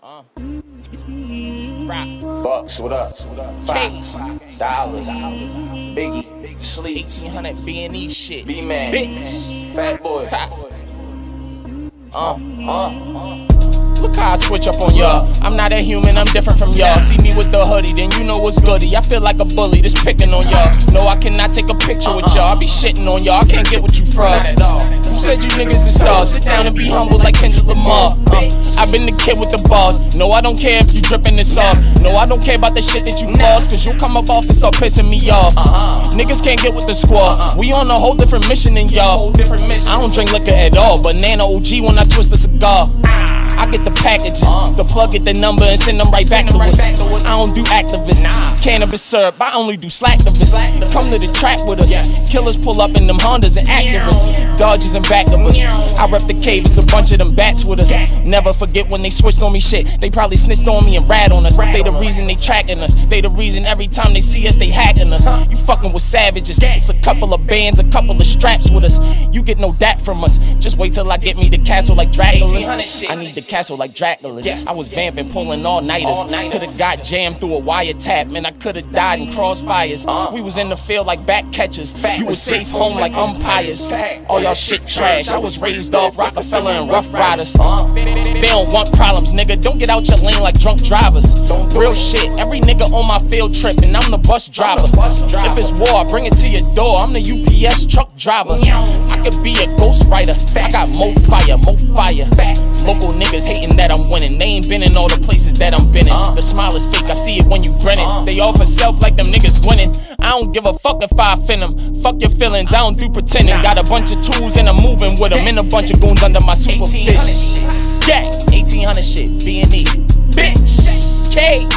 Bucks, what up? Fox, Dollars, Biggie, Sleep, 1800 B&E shit. B-Man, Bitch. Fat Boy. Look how I switch up on y'all. I'm not a human, I'm different from y'all. See me with the hoodie, then you know what's goody. I feel like a bully, just picking on y'all. No, I cannot take a picture with y'all. I be shitting on y'all, I can't get with you frauds. You said you niggas is stars. Sit down and be humble like Kendrick Lamar. I've been the kid with the bars. No, I don't care if you dripping the sauce. No, I don't care about the shit that you floss, cause you'll come up off and start pissing me off. Niggas can't get with the squad. We on a whole different mission than y'all. I don't drink liquor at all. Banana OG when I twist a cigar. I get the packages, the plug get the number and send them right back to us. I don't do activists, cannabis syrup, I only do slacktivists. Come to the track with us, killers pull up in them Hondas and Activas, Dodges and back of us. I rep the cave, it's a bunch of them bats with us. Never forget when they switched on me shit, they probably snitched on me and rat on us. They the reason they tracking us, they the reason every time they see us they hacking us. You fucking with savages, it's a couple of bands, a couple of straps with us. You get no dat from us, just wait till I get me the castle like Dracula's. I need the castle like Dracula's. I was vamping, pulling all-nighters. Could've got jammed through a wiretap, man, I could've died in crossfires. We was in the field like back catchers. You was safe home like umpires. All y'all shit trash. I was raised off Rockefeller and Rough Riders. They don't want problems, nigga. Don't get out your lane like drunk drivers. Real shit, every nigga on my field trip, and I'm the bus driver. If it's war, I bring it to your door. I'm the UPS truck driver. I could be a ghostwriter. I got more fire, more fire. Local niggas hating that I'm winning. They ain't been in all the places that I'm been in. The smile is fake, I see it when you grinning. They all for self like them niggas winning. I don't give a fuck if I offend them. Fuck your feelings, I don't do pretending. Got a bunch of tools and I'm moving with them. And a bunch of goons under my supervision. Yeah, 1800 shit, B&E. Bitch, K.